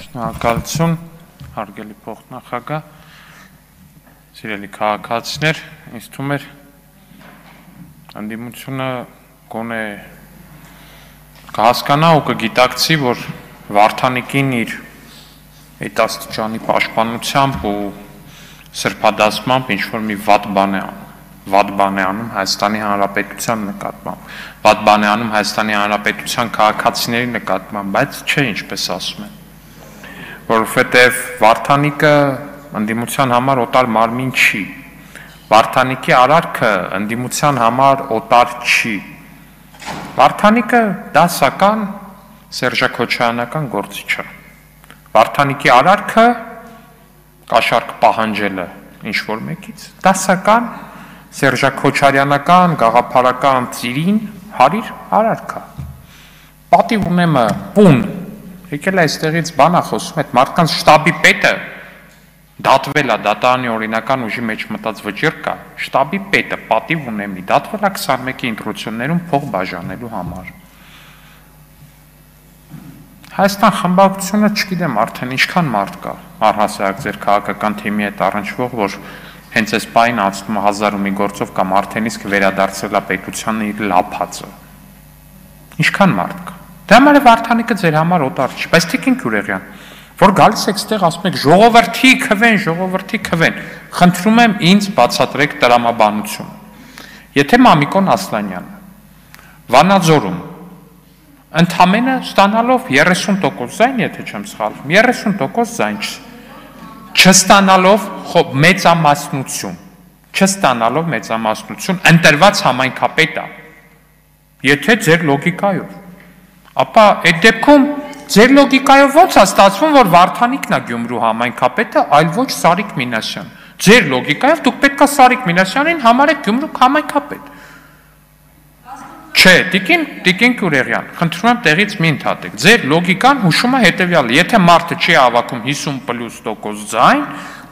Շնորհակալություն, հարգելի փոխնախագահ, սիրելի քաղաքացիներ, ինձ թվում է հանդիմությունը գոնե կհասկանա ու կգիտակցի, որ Վարդանիկին իր այդաստիճանի պաշտպանությամբ ու սրբադասմամբ ինչ-որ մի վատ բան է անում Հայաստանի Հանրապետության նկատմամբ, վատ բան է անում Հայաստանի Հանրապետության քաղաքացիների նկատմամբ, բայց չէ, ինչպես ասում են, որովհետև Վարդանիկը ընդդիմության համար օտար մարմին չի, Վարդանիկի արարքը ընդդիմության համար օտար չի, Վարդանիկը դասական սերժաքոչայանական գործիչ է, Վարդանիկի արարքը կաշառք պահանջելը ինչ-որ մեկից, դասական սերժաքոչարյանական գաղափարական ծիրին հարիր արարքա, պատիվ ունեմը պուն, եկել է այստեղից բանա խոսում, այդ մարդկանց շտաբի պետը դատվել է, դատանի օրինական ուժի մեջ մտած վճիռ կա, շտաբի պետը պատիվ ունեմի, դատվել է 21-ի ընտրություններում փող բաժանելու համար։ Հայաստան խմբակցությունը չգիտեմ արդեն ինչքան մարդ կա, առհասարակ ձեր քաղաքական թիմի հետ առնչվող, որ հենց այս պահին անցնում է 1001 գործով կամ արդեն իսկ վերադարձել է պետությանը իր լափածը։ Ինչքան մարդ կա։ Դե համար է Վարդանիկը ձեր համար օտար չի, բայց Տիկին Գյուրեղյան, որ գալիս եք ստեղ ասում եք ժողովրդի քվեն, խնդրում եմ ինձ բացատրեք տրամաբանություն։ Եթե Մամիկոն Ասլանյանը Վանաձորում ընդամենը ստանալով 30% ձայն, եթե չեմ սխալվում, 30% ձայն չստանալով ընտրված համայնքապետ է, եթե ձեր լոգիկայով, ապա այդ դեպքում ձեր լոգիկայով ո՞նց է ստացվում, որ Վարդանիկն է Գյումրու համայնքապետը, այլ ոչ Սարիկ Մինասյան։ Ձեր լոգիկայով դուք պետք է Սարիկ Մինասյանին համարեք Գյումրու համայնքապետ։ Չէ, Տիկին Գյուրեղյան, խնդրում եմ տեղից մի ընդհատեք։ Ձեր լոգիկան հուշում է հետևյալը, եթե մարդը չի հավաքում 50+% ձայն,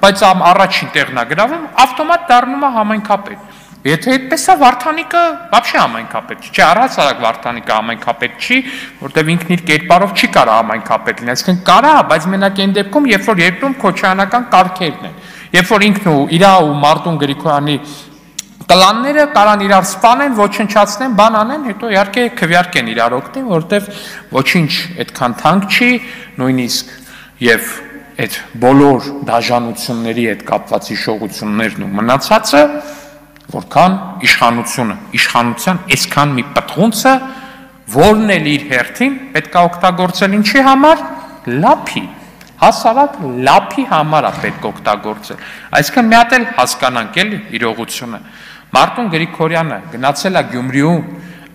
բայց առաջին տեղն է գրավում, ավտոմատ դառնում է համայնքապետ։ Եթե այդպես է, Վարդանիկը вообще համայնքապետ չի, չէ, առհասարակ Վարդանիկը համայնքապետ չի, որտեղ ինքն իր կերպարով չի կարող համայնքապետ լինել, այսինքն կարա, բայց մենակ այն դեպքում, երբ որ երկրում քոչայանական կարգերն են, երբ որ ինքն ու իր ու Մարտուն Գրիգորյանի կլանները կարան իրար սպանեն, ոչնչացնեն, բան անեն, հետո իհարկե քվեարկեն իրար օգտին, որտեղ ոչինչ այդքան թանկ չի, նույնիսկ եւ այդ բոլոր դաժանությունների հետ կապված հիշողություններն ու մնացածը, որքան իշխանության այսքան մի պտղունցը, որն էլ իր հերթին պետք է օգտագործել ինչի համար, լափի, հասարակ լափի համար է պետք օգտագործել, այսինքն մի հատ էլ հասկանանք էլի իրողությունը, Մարտուն Գրիգորյանը գնացել է Գյումրիում,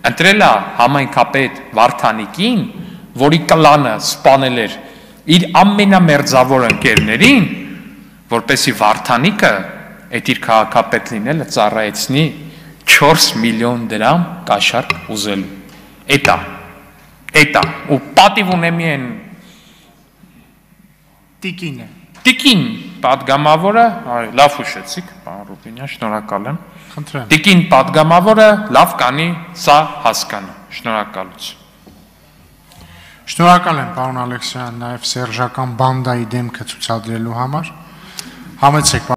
ընտրել է համայնքապետ Վարդանիկին, որի կլանը սպանել էր իր ամենամերձավոր ընկերներին, որպեսզի Վարդանիկը այդ իր քաղաքապետ լինելը ծառայեցնի 4 միլիոն դրամ կաշառք ուզելու։ Էտա, ու պատիվ ունեմի են Տիկին պատգամավորը, լավ հուշեցիք, պարոն Ռուբինյան, շնորհակալ եմ։ Տիկին պատգամավորը լավ կանի, սա հասկանա, շնորհակալություն։ Շնորհակալ եմ, պարոն Ալեքսյան, նաև սերժական բանդայի դեմքը ցուցադրելու համար։ Համեցեք